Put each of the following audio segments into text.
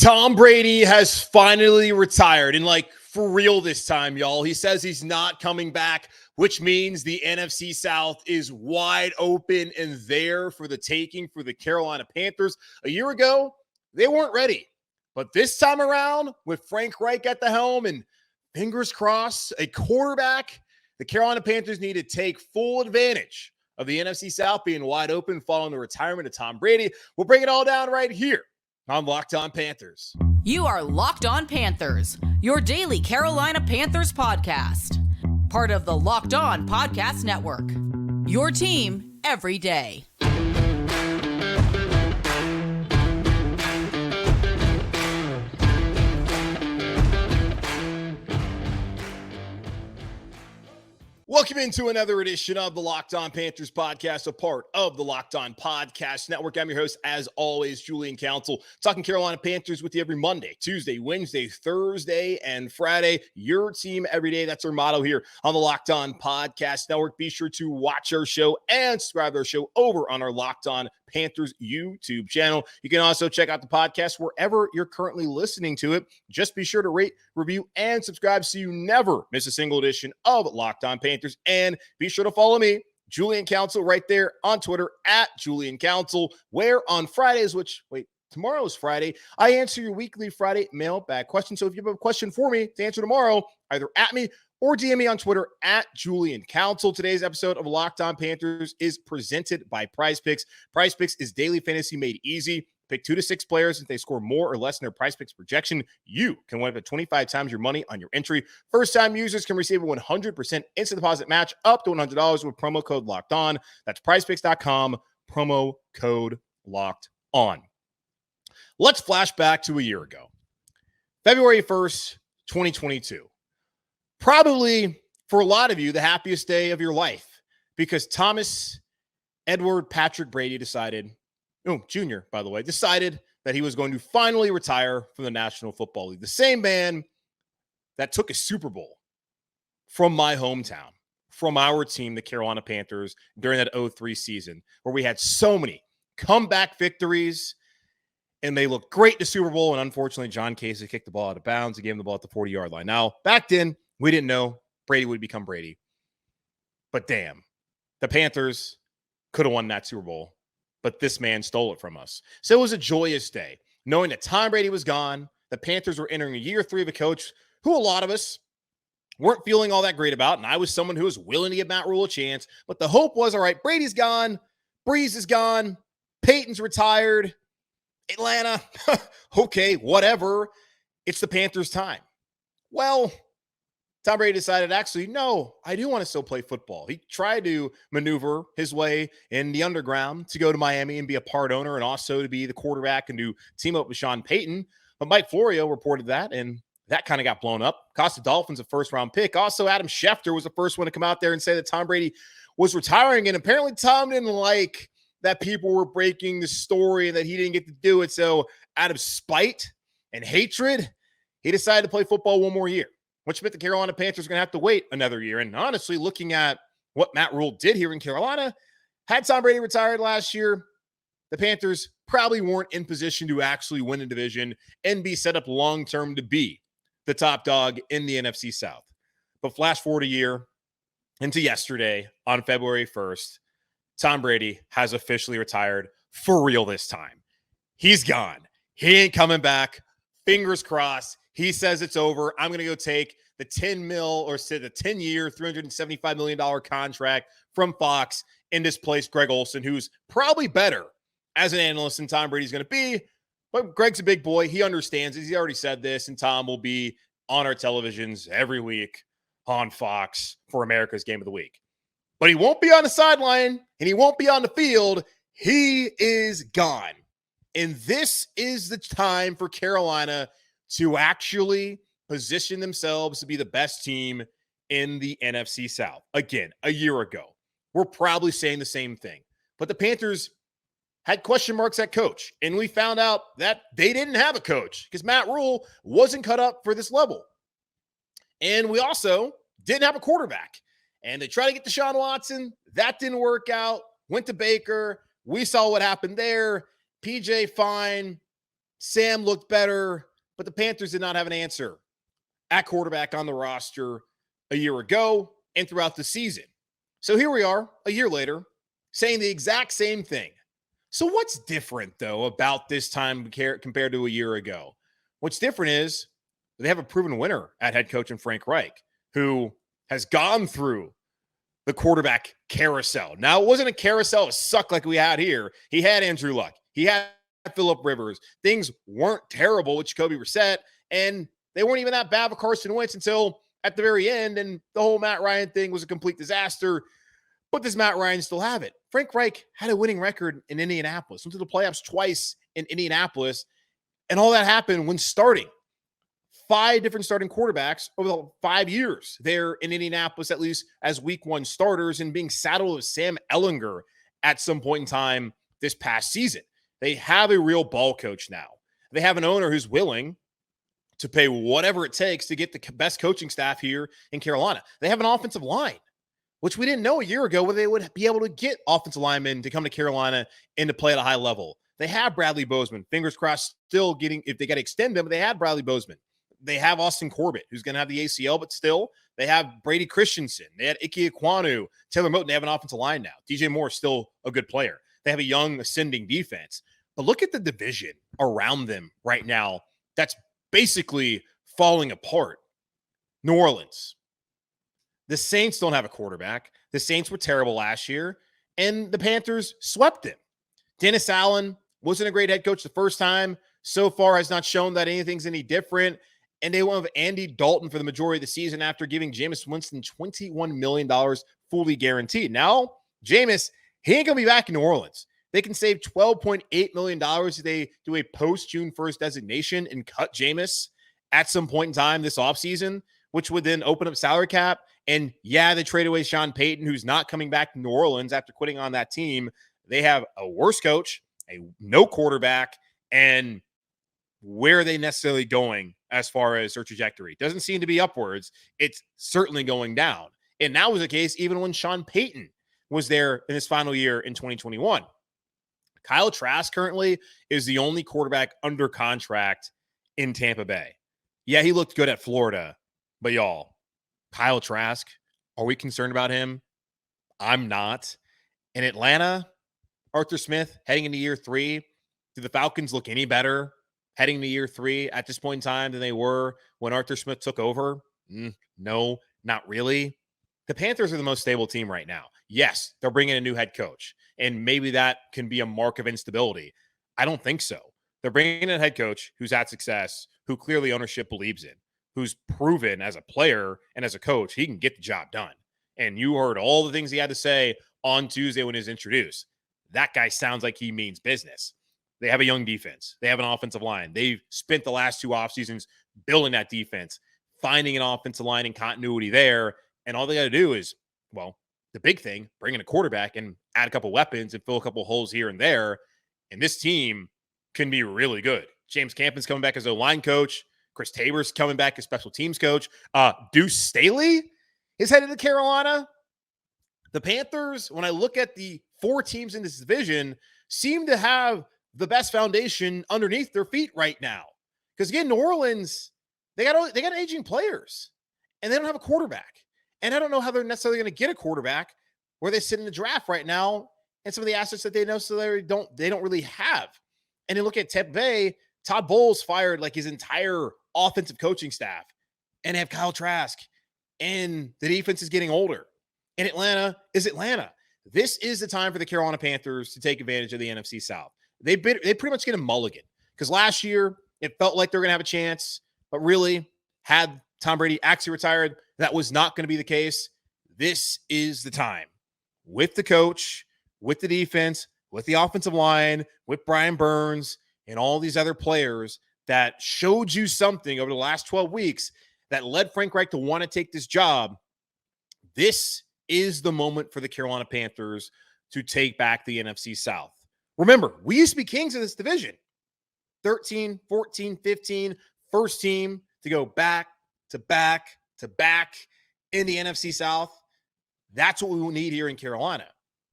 Tom Brady has finally retired, and for real this time, y'all. He says he's not coming back, which means the NFC South is wide open and there for the taking for the Carolina Panthers. A year ago, they weren't ready. But this time around, with Frank Reich at the helm and fingers crossed, a quarterback, the Carolina Panthers need to take full advantage of the NFC South being wide open following the retirement of Tom Brady. We'll break it all down right here on Locked On Panthers. You are Locked On Panthers, your daily Carolina Panthers podcast. Part of the Locked On Podcast Network. Your team every day. Welcome into another edition of the Locked On Panthers podcast, a part of the Locked On Podcast Network. I'm your host, as always, Julian Council, talking Carolina Panthers with you every Monday, Tuesday, Wednesday, Thursday, and Friday. Your team every day. That's our motto here on the Locked On Podcast Network. Be sure to watch our show and subscribe to our show over on our Locked On Panthers YouTube channel. You can also check out the podcast wherever you're currently listening to it. Just be sure to rate, review, and subscribe so you never miss a single edition of Locked On Panthers. And be sure to follow me, Julian Council, right there on Twitter at Julian Council, where on Fridays, tomorrow is Friday, I answer your weekly Friday mailbag question. So if you have a question for me to answer tomorrow, either at me or DM me on Twitter at Julian Council. Today's episode of Locked On Panthers is presented by Prize Picks. Prize Picks is daily fantasy made easy. Pick 2 to 6 players. If they score more or less than their Prize Picks projection, you can win up to 25 times your money on your entry. First-time users can receive a 100% instant deposit match up to $100 with promo code Locked On. That's prizepicks.com, promo code Locked On. Let's flash back to a year ago. February 1st, 2022. Probably, for a lot of you, the happiest day of your life because Thomas Edward Patrick Brady decided that he was going to finally retire from the National Football League. The same man that took a Super Bowl from my hometown, from our team, the Carolina Panthers, during that 2003 season, where we had so many comeback victories, and they looked great in the Super Bowl, and unfortunately, John Casey kicked the ball out of bounds and gave him the ball at the 40-yard line. Now, back then, we didn't know Brady would become Brady. But damn, the Panthers could have won that Super Bowl, but this man stole it from us. So it was a joyous day, knowing that Tom Brady was gone. The Panthers were entering year 3 of a coach who a lot of us weren't feeling all that great about, and I was someone who was willing to give Matt Rhule a chance. But the hope was, all right, Brady's gone, Breeze is gone, Peyton's retired, Atlanta, okay, whatever. It's the Panthers' time. Well, Tom Brady decided, actually, no, I do want to still play football. He tried to maneuver his way in the underground to go to Miami and be a part owner and also to be the quarterback and to team up with Sean Payton. But Mike Florio reported that, and that kind of got blown up. Cost the Dolphins a first-round pick. Also, Adam Schefter was the first one to come out there and say that Tom Brady was retiring, and apparently Tom didn't like that people were breaking the story and that he didn't get to do it. So out of spite and hatred, he decided to play football one more year, which meant the Carolina Panthers are going to have to wait another year. And honestly, looking at what Matt Rhule did here in Carolina, had Tom Brady retired last year, the Panthers probably weren't in position to actually win a division and be set up long-term to be the top dog in the NFC South. But flash forward a year into yesterday on February 1st, Tom Brady has officially retired for real this time. He's gone. He ain't coming back. Fingers crossed. He says it's over. I'm going to go take the 10-year, $375 million contract from Fox and displace Greg Olsen, who's probably better as an analyst than Tom Brady's going to be. But Greg's a big boy. He understands it. He already said this, and Tom will be on our televisions every week on Fox for America's Game of the Week. But he won't be on the sideline, and he won't be on the field. He is gone. And this is the time for Carolina to actually position themselves to be the best team in the NFC South. Again, a year ago, we're probably saying the same thing. But the Panthers had question marks at coach, and we found out that they didn't have a coach because Matt Rhule wasn't cut up for this level. And we also didn't have a quarterback. And they tried to get Deshaun Watson. That didn't work out. Went to Baker. We saw what happened there. PJ, fine. Sam looked better, but the Panthers did not have an answer at quarterback on the roster a year ago and throughout the season. So here we are, a year later, saying the exact same thing. So what's different, though, about this time compared to a year ago? What's different is they have a proven winner at head coach in Frank Reich, who has gone through the quarterback carousel. Now, it wasn't a carousel of suck like we had here. He had Andrew Luck. He had Phillip Rivers. Things weren't terrible with Jacoby Brissett, and they weren't even that bad with Carson Wentz until at the very end, and the whole Matt Ryan thing was a complete disaster. But does Matt Ryan still have it? Frank Reich had a winning record in Indianapolis, went to the playoffs twice in Indianapolis, and all that happened when starting 5 different starting quarterbacks over the 5 years there in Indianapolis, at least as week 1 starters, and being saddled with Sam Ehlinger at some point in time this past season. They have a real ball coach now. They have an owner who's willing to pay whatever it takes to get the best coaching staff here in Carolina. They have an offensive line, which we didn't know a year ago whether they would be able to get offensive linemen to come to Carolina and to play at a high level. They have Bradley Bozeman. Fingers crossed, still getting, if they got to extend him, they had Bradley Bozeman. They have Austin Corbett, who's going to have the ACL, but still, they have Brady Christensen. They had Ike Ekwonu, Taylor Moton. They have an offensive line now. DJ Moore is still a good player. They have a young, ascending defense. But look at the division around them right now that's basically falling apart. New Orleans. The Saints don't have a quarterback. The Saints were terrible last year, and the Panthers swept them. Dennis Allen wasn't a great head coach the first time. So far has not shown that anything's any different. And they went with Andy Dalton for the majority of the season after giving Jameis Winston $21 million fully guaranteed. Now, Jameis, he ain't going to be back in New Orleans. They can save $12.8 million if they do a post-June 1st designation and cut Jameis at some point in time this offseason, which would then open up salary cap. And yeah, they trade away Sean Payton, who's not coming back to New Orleans after quitting on that team. They have a worse coach, no quarterback, and where are they necessarily going as far as their trajectory? Doesn't seem to be upwards. It's certainly going down. And that was the case even when Sean Payton was there in his final year in 2021. Kyle Trask currently is the only quarterback under contract in Tampa Bay. Yeah, he looked good at Florida, but y'all, Kyle Trask, are we concerned about him? I'm not. In Atlanta, Arthur Smith heading into year 3. Do the Falcons look any better heading to year 3 at this point in time than they were when Arthur Smith took over? No, not really. The Panthers are the most stable team right now. Yes, they're bringing a new head coach, and maybe that can be a mark of instability. I don't think so. They're bringing in a head coach who's had success, who clearly ownership believes in, who's proven as a player and as a coach, he can get the job done. And you heard all the things he had to say on Tuesday when he was introduced. That guy sounds like he means business. They have a young defense. They have an offensive line. They've spent the last 2 off seasons building that defense, finding an offensive line and continuity there. And all they got to do is, well, the big thing, bring in a quarterback and add a couple weapons and fill a couple holes here and there. And this team can be really good. James Campen's coming back as a line coach. Chris Tabor's coming back as special teams coach. Deuce Staley is headed to Carolina. The Panthers, when I look at the 4 teams in this division, seem to have the best foundation underneath their feet right now. Because again, New Orleans, they got aging players, and they don't have a quarterback. And I don't know how they're necessarily going to get a quarterback where they sit in the draft right now and some of the assets that they don't really have. And then look at Tampa Bay. Todd Bowles fired like his entire offensive coaching staff, and they have Kyle Trask, and the defense is getting older. And Atlanta is Atlanta. This is the time for the Carolina Panthers to take advantage of the NFC South. They pretty much get a mulligan because last year it felt like they're going to have a chance, but really, had Tom Brady actually retired, that was not going to be the case. This is the time with the coach, with the defense, with the offensive line, with Brian Burns and all these other players that showed you something over the last 12 weeks that led Frank Reich to want to take this job. This is the moment for the Carolina Panthers to take back the NFC South. Remember, we used to be kings of this division. 13, 14, 15, first team to go back to back to back in the NFC South. That's what we need here in Carolina.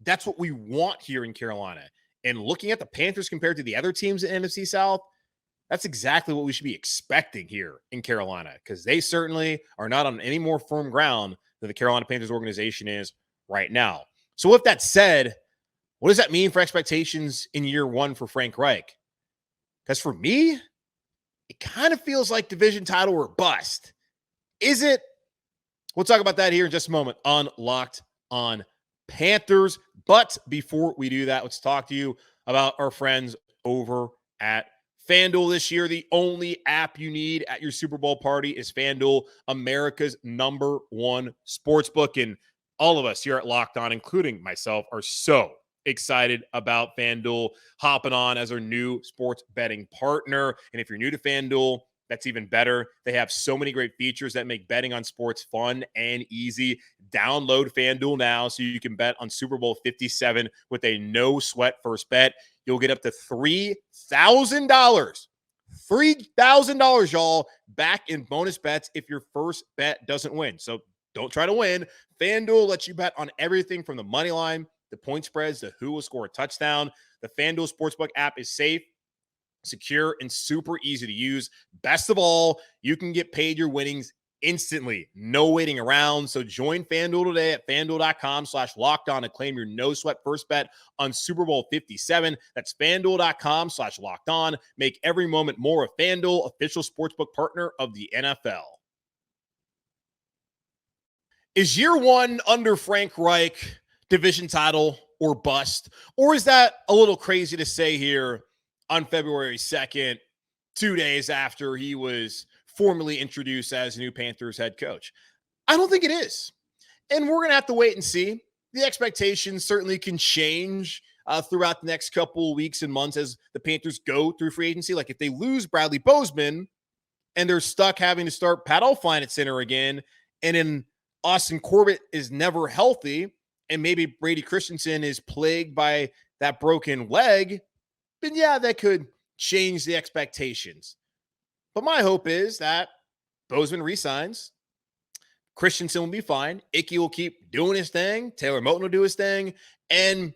That's what we want here in Carolina. And looking at the Panthers compared to the other teams in the NFC South, That's exactly what we should be expecting here in Carolina, because they certainly are not on any more firm ground than the Carolina Panthers organization is right now. So with that said, what does that mean for expectations in year one for Frank Reich? Because for me, it kind of feels like division title or bust. Is it? We'll talk about that here in just a moment on Locked on Panthers. But before we do that, let's talk to you about our friends over at FanDuel this year. The only app you need at your Super Bowl party is FanDuel, America's #1 sportsbook. And all of us here at Locked On, including myself, are so excited about FanDuel hopping on as our new sports betting partner. And if you're new to FanDuel, that's even better. They have so many great features that make betting on sports fun and easy. Download FanDuel now so you can bet on Super Bowl 57 with a no-sweat first bet. You'll get up to $3,000. $3,000, y'all, back in bonus bets if your first bet doesn't win. So don't try to win. FanDuel lets you bet on everything from the money line, the point spreads, to who will score a touchdown. The FanDuel Sportsbook app is safe, secure, and super easy to use. Best of all, you can get paid your winnings instantly. No waiting around. So join FanDuel today at FanDuel.com/lockedon and claim your no sweat first bet on Super Bowl 57. That's FanDuel.com/lockedon. Make every moment more. A FanDuel official sportsbook partner of the NFL. Is year one under Frank Reich division title or bust? Or is that a little crazy to say here on February 2nd, 2 days after he was formally introduced as new Panthers head coach? I don't think it is. And we're going to have to wait and see. The expectations certainly can change throughout the next couple of weeks and months as the Panthers go through free agency. Like if they lose Bradley Bozeman and they're stuck having to start Pat Elflein at center again, and then Austin Corbett is never healthy, and maybe Brady Christensen is plagued by that broken leg, then yeah, that could change the expectations. But my hope is that Bozeman resigns. Christensen will be fine. Icky will keep doing his thing. Taylor Moton will do his thing. And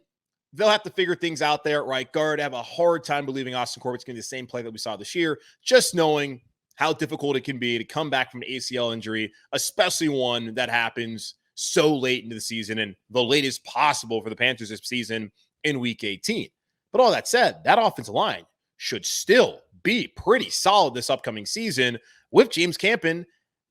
they'll have to figure things out there at right guard. I have a hard time believing Austin Corbett's going to be the same play that we saw this year, just knowing how difficult it can be to come back from an ACL injury, especially one that happens so late into the season and the latest possible for the Panthers this season in Week 18. But all that said, that offensive line should still be pretty solid this upcoming season with James Campen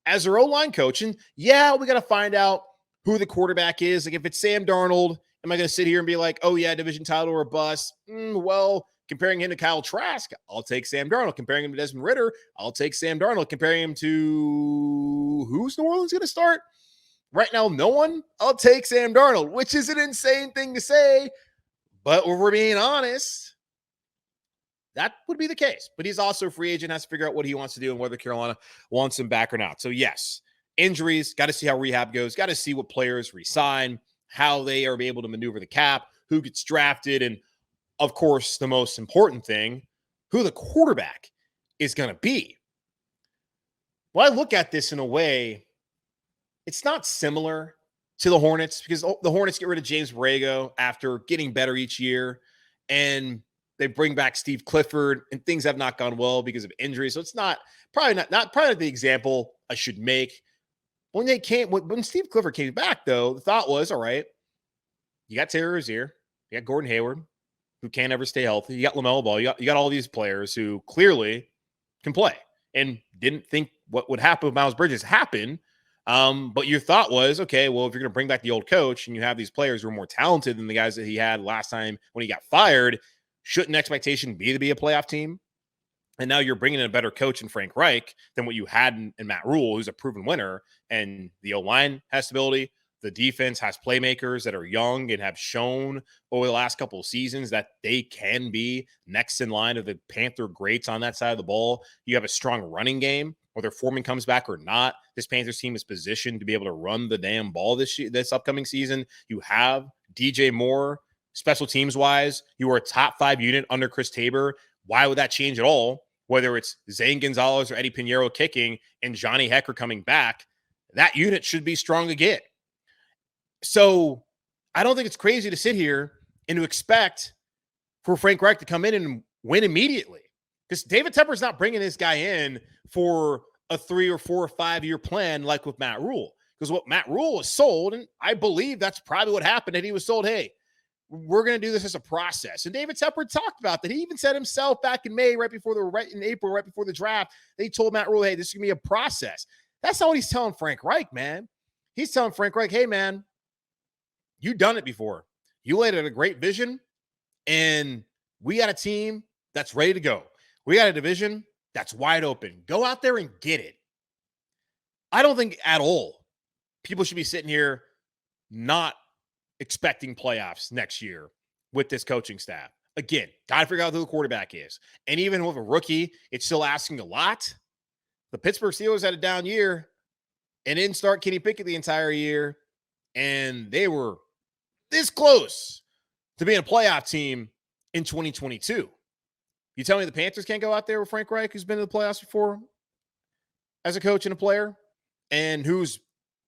as their O-line coach. And yeah, we got to find out who the quarterback is. Like if it's Sam Darnold, am I going to sit here and be like, oh yeah, division title or bust? Well, comparing him to Kyle Trask, I'll take Sam Darnold. Comparing him to Desmond Ridder, I'll take Sam Darnold. Comparing him to who's New Orleans going to start? Right now, no one. I'll take Sam Darnold, which is an insane thing to say. But if we're being honest, that would be the case. But he's also a free agent, has to figure out what he wants to do and whether Carolina wants him back or not. So yes, injuries, got to see how rehab goes, got to see what players resign, how they are able to maneuver the cap, who gets drafted, and of course, the most important thing, who the quarterback is going to be. Well, I look at this in a way, it's not similar to the Hornets because the Hornets get rid of James Borrego after getting better each year, and they bring back Steve Clifford, and things have not gone well because of injury. So it's probably not the example I should make. When Steve Clifford came back, though, the thought was, all right, you got Terry Rozier, you got Gordon Hayward, who can't ever stay healthy. You got LaMelo Ball. You got all these players who clearly can play and didn't think what would happen with Miles Bridges happened. But your thought was, okay, well, if you're going to bring back the old coach and you have these players who are more talented than the guys that he had last time when he got fired, shouldn't expectation be to be a playoff team? And now you're bringing in a better coach in Frank Reich than what you had in Matt Rhule, who's a proven winner. And the O-line has stability. The defense has playmakers that are young and have shown over the last couple of seasons that they can be next in line of the Panther greats on that side of the ball. You have a strong running game, whether Foreman comes back or not. This Panthers team is positioned to be able to run the damn ball this upcoming season. You have DJ Moore, special teams wise. You are a top 5 unit under Chris Tabor. Why would that change at all? Whether it's Zane Gonzalez or Eddie Pinheiro kicking and Johnny Hekker coming back, that unit should be strong again. So I don't think it's crazy to sit here and to expect for Frank Reich to come in and win immediately. Because David Tepper's not bringing this guy in for a 3 or 4 or 5 year plan like with Matt Rhule. Because what Matt Rhule was sold, and I believe that's probably what happened, and he was sold, hey, we're going to do this as a process. And David Tepper talked about that. He even said himself back in May, in April, right before the draft, they told Matt Rhule, hey, this is going to be a process. That's not what he's telling Frank Reich, man. He's telling Frank Reich, hey, man, you've done it before. You laid out a great vision, and we got a team that's ready to go. We got a division that's wide open. Go out there and get it. I don't think at all people should be sitting here not expecting playoffs next year with this coaching staff. Again, got to figure out who the quarterback is. And even with a rookie, it's still asking a lot. The Pittsburgh Steelers had a down year and didn't start Kenny Pickett the entire year. And they were this close to being a playoff team in 2022. You tell me the Panthers can't go out there with Frank Reich, who's been to the playoffs before as a coach and a player, and who's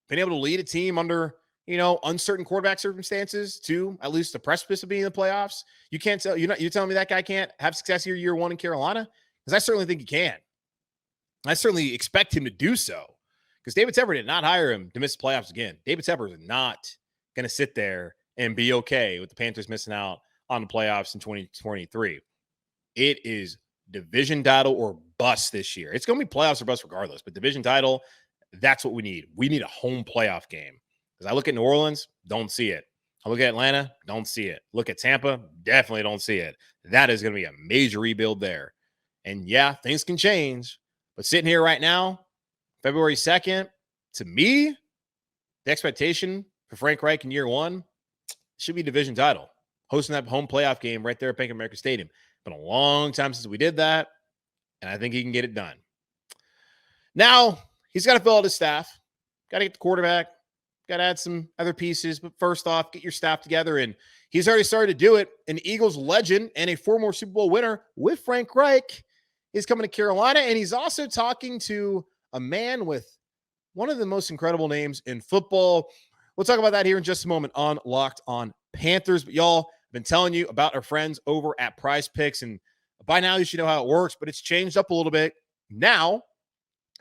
been able to lead a team under, uncertain quarterback circumstances to at least the precipice of being in the playoffs. You can't tell you're telling me that guy can't have success here year one in Carolina? Because I certainly think he can. I certainly expect him to do so. Because David Tepper did not hire him to miss the playoffs again. David Tepper is not going to sit there and be okay with the Panthers missing out on the playoffs in 2023. It is division title or bust this year. It's going to be playoffs or bust regardless, but division title, that's what we need. We need a home playoff game. Because I look at New Orleans, don't see it. I look at Atlanta, don't see it. Look at Tampa, definitely don't see it. That is going to be a major rebuild there. And yeah, things can change. But sitting here right now, February 2nd, to me, the expectation for Frank Reich in year one should be division title. Hosting that home playoff game right there at Bank of America Stadium. Been a long time since we did that, and I think he can get it done. Now, he's got to fill out his staff. Got to get the quarterback. Got to add some other pieces. But first off, get your staff together. And he's already started to do it. An Eagles legend and a former Super Bowl winner with Frank Reich is coming to Carolina. And he's also talking to a man with one of the most incredible names in football. We'll talk about that here in just a moment on Locked On Panthers. But y'all, I've been telling you about our friends over at Prize Picks. And by now, you should know how it works. But it's changed up a little bit. Now,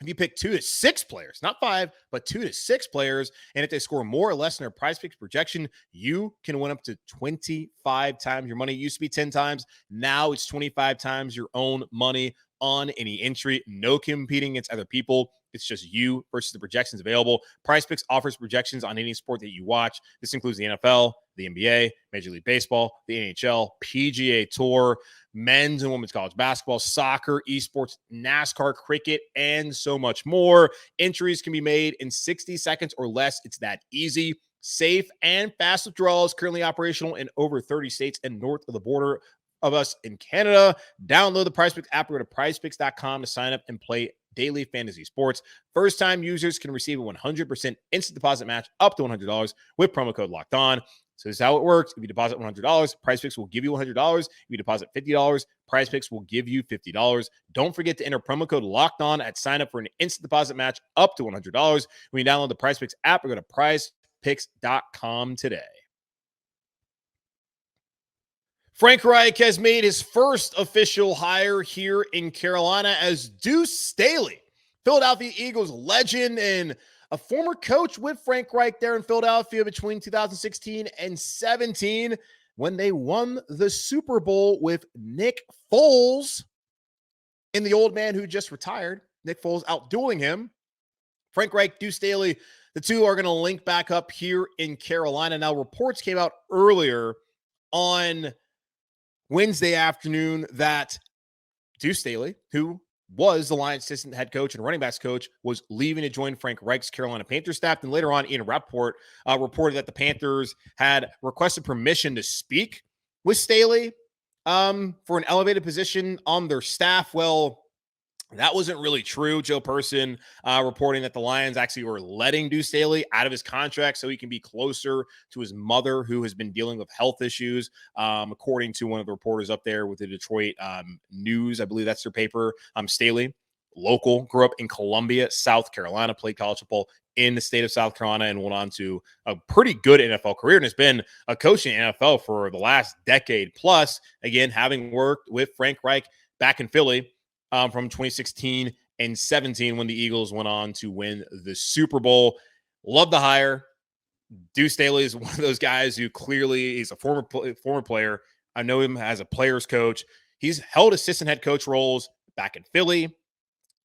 if you pick 2 to 6 players, not 5, but 2 to 6 players, and if they score more or less than their Prize Picks projection, you can win up to 25 times your money. It used to be 10 times. Now it's 25 times your own money on any entry. No competing against other people. It's just you versus the projections available. Prize Picks offers projections on any sport that you watch. This includes the NFL, the NBA, Major League Baseball, the NHL, PGA Tour, men's and women's college basketball, soccer, esports, NASCAR, cricket, and so much more. Entries can be made in 60 seconds or less. It's that easy. Safe and fast withdrawals, currently operational in over 30 states and north of the border of us in Canada. Download the Prize Picks app or go to prizepicks.com to sign up and play daily fantasy sports. First-time users can receive a 100% instant deposit match up to $100 with promo code Locked On. So this is how it works. If you deposit $100, Prize Picks will give you $100. If you deposit $50, Prize Picks will give you $50. Don't forget to enter promo code Locked On at sign up for an instant deposit match up to $100 when you download the Prize Picks app or go to prizepicks.com today. Frank Reich has made his first official hire here in Carolina as Deuce Staley, Philadelphia Eagles legend and a former coach with Frank Reich there in Philadelphia between 2016 and 17 when they won the Super Bowl with Nick Foles and the old man who just retired, Nick Foles outdueling him. Frank Reich, Deuce Staley, the two are going to link back up here in Carolina. Now, reports came out earlier on Wednesday afternoon that Deuce Staley, who was the Lions assistant head coach and running backs coach, was leaving to join Frank Reich's Carolina Panthers staff. And later on, Ian Rappaport reported that the Panthers had requested permission to speak with Staley for an elevated position on their staff. Well, that wasn't really true. Joe Person reporting that the Lions actually were letting Deuce Staley out of his contract so he can be closer to his mother, who has been dealing with health issues, according to one of the reporters up there with the Detroit News. I believe that's their paper. Staley, local, grew up in Columbia, South Carolina, played college football in the state of South Carolina and went on to a pretty good NFL career and has been a coach in the NFL for the last decade plus. Again, having worked with Frank Reich back in Philly from 2016 and 17 when the Eagles went on to win the Super Bowl. Love the hire. Deuce Staley is one of those guys who clearly is a former player. I know him as a player's coach. He's held assistant head coach roles back in Philly,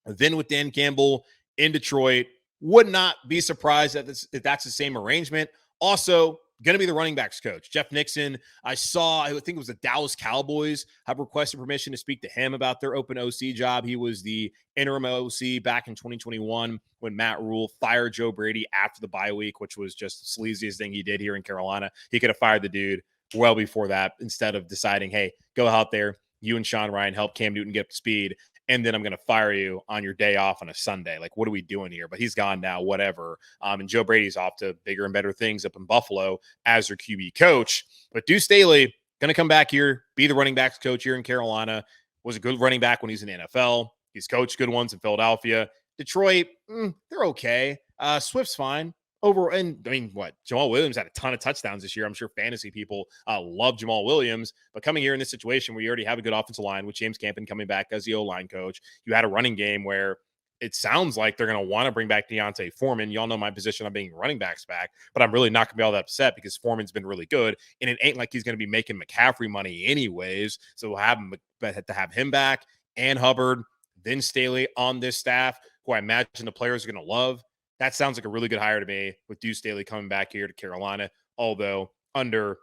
then with Dan Campbell in Detroit. Would not be surprised if that's the same arrangement. Also, going to be the running backs coach, Jeff Nixon. I think it was the Dallas Cowboys have requested permission to speak to him about their open OC job. He was the interim OC back in 2021 when Matt Rhule fired Joe Brady after the bye week, which was just the sleaziest thing he did here in Carolina. He could have fired the dude well before that instead of deciding, hey, go out there, you and Sean Ryan help Cam Newton get up to speed, and then I'm going to fire you on your day off on a Sunday. Like, what are we doing here? But he's gone now, whatever. And Joe Brady's off to bigger and better things up in Buffalo as their QB coach. But Deuce Staley going to come back here, be the running backs coach here in Carolina. Was a good running back when he's in the NFL. He's coached good ones in Philadelphia. Detroit, they're okay. Swift's fine. Jamal Williams had a ton of touchdowns this year. I'm sure fantasy people love Jamal Williams, but coming here in this situation where you already have a good offensive line with James Campen coming back as the O-line coach, you had a running game where it sounds like they're going to want to bring back Deontay Foreman. Y'all know my position on being running backs back, but I'm really not going to be all that upset because Foreman's been really good, and it ain't like he's going to be making McCaffrey money anyways, so we'll have to have him back and Hubbard, then Staley on this staff, who I imagine the players are going to love. That sounds like a really good hire to me with Deuce Staley coming back here to Carolina, although under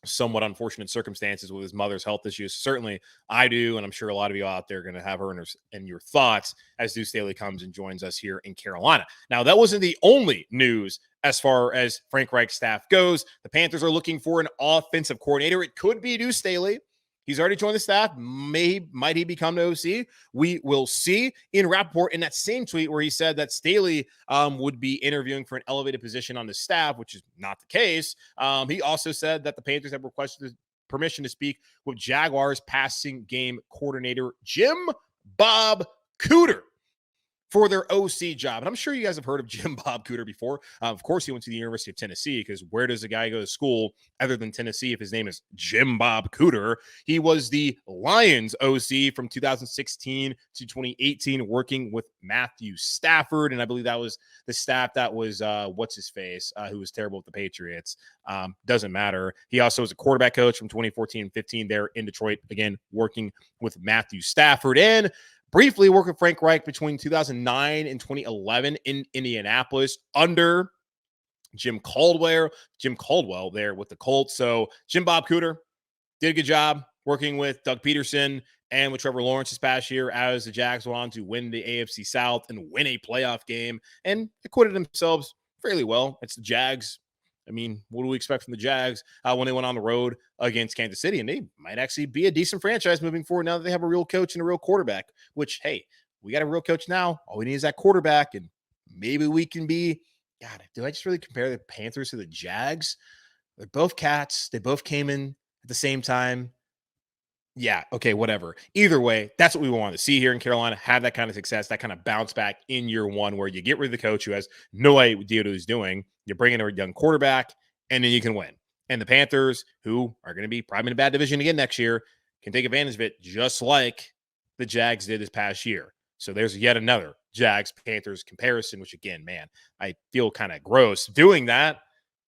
somewhat unfortunate circumstances with his mother's health issues. Certainly I do, and I'm sure a lot of you out there are going to have her in your thoughts as Deuce Staley comes and joins us here in Carolina. Now, that wasn't the only news as far as Frank Reich staff goes. The Panthers are looking for an offensive coordinator. It could be Deuce Staley. He's already joined the staff. Might he become the OC? We will see. Ian Rappaport in that same tweet where he said that Staley would be interviewing for an elevated position on the staff, which is not the case. He also said that the Panthers have requested permission to speak with Jaguars passing game coordinator Jim Bob Cooter for their OC job. And I'm sure you guys have heard of Jim Bob Cooter before. Of course, he went to the University of Tennessee, because where does a guy go to school other than Tennessee if his name is Jim Bob Cooter? He was the Lions OC from 2016 to 2018, working with Matthew Stafford. And I believe that was the staff that was, what's-his-face, who was terrible with the Patriots. Doesn't matter. He also was a quarterback coach from 2014 and 15 there in Detroit, again, working with Matthew Stafford. And briefly worked with Frank Reich between 2009 and 2011 in Indianapolis under Jim Caldwell there with the Colts. So Jim Bob Cooter did a good job working with Doug Peterson and with Trevor Lawrence this past year as the Jags went on to win the AFC South and win a playoff game and acquitted themselves fairly well. It's the Jags. I mean, what do we expect from the Jags when they went on the road against Kansas City? And they might actually be a decent franchise moving forward now that they have a real coach and a real quarterback, which, hey, we got a real coach now. All we need is that quarterback, and maybe we can be – God, do I just really compare the Panthers to the Jags? They're both cats. They both came in at the same time. Yeah, okay, whatever. Either way, that's what we want to see here in Carolina, have that kind of success, that kind of bounce back in year one where you get rid of the coach who has no idea what he's doing. You bring in a young quarterback, and then you can win. And the Panthers, who are going to be probably in a bad division again next year, can take advantage of it just like the Jags did this past year. So there's yet another Jags-Panthers comparison, which, again, man, I feel kind of gross doing that.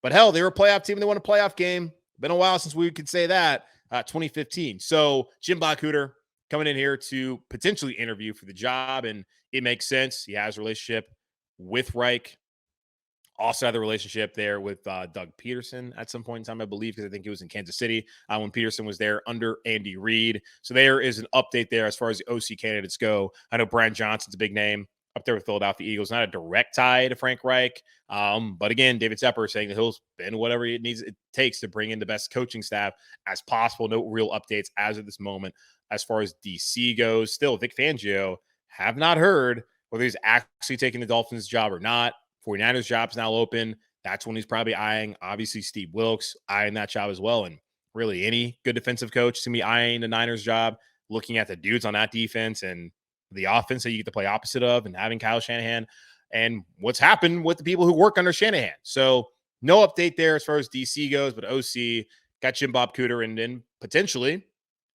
But, hell, they were a playoff team. They won a playoff game. Been a while since we could say that. 2015. So Jim Bob Cooter coming in here to potentially interview for the job, and it makes sense. He has a relationship with Reich. Also had the relationship there with Doug Peterson at some point in time, I believe, because I think he was in Kansas City when Peterson was there under Andy Reid. So there is an update there as far as the OC candidates go. I know Brian Johnson's a big name up there with Philadelphia Eagles. Not a direct tie to Frank Reich. But again, David Tepper saying that he'll spend whatever it takes to bring in the best coaching staff as possible. No real updates as of this moment. As far as DC goes, still Vic Fangio, have not heard whether he's actually taking the Dolphins job or not. 49ers job's now open. That's when he's probably eyeing, obviously, Steve Wilkes eyeing that job as well. And really any good defensive coach to me eyeing the Niners job, looking at the dudes on that defense and the offense that you get to play opposite of, and having Kyle Shanahan and what's happened with the people who work under Shanahan. So no update there as far as DC goes, but OC got Jim Bob Cooter, and then potentially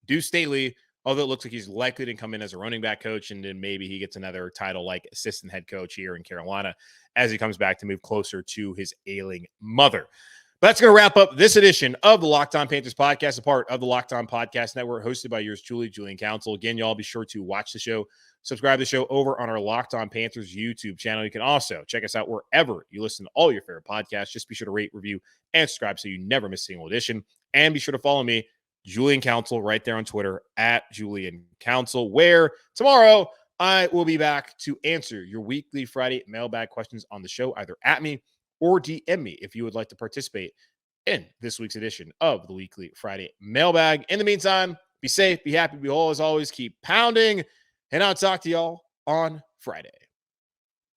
Deuce Staley although it looks like he's likely to come in as a running back coach, and then maybe he gets another title like assistant head coach here in Carolina as he comes back to move closer to his ailing mother. But that's going to wrap up this edition of the Locked On Panthers podcast, a part of the Locked On Podcast Network, hosted by yours truly, Julian Council. Again, y'all be sure to watch the show, subscribe to the show over on our Locked On Panthers YouTube channel. You can also check us out wherever you listen to all your favorite podcasts. Just be sure to rate, review, and subscribe so you never miss a single edition. And be sure to follow me, Julian Council, right there on Twitter, @Julian Council, where tomorrow I will be back to answer your weekly Friday mailbag questions on the show, either at me or DM me if you would like to participate in this week's edition of the weekly Friday mailbag. In the meantime, be safe, be happy, be whole, as always, keep pounding, and I'll talk to y'all on Friday.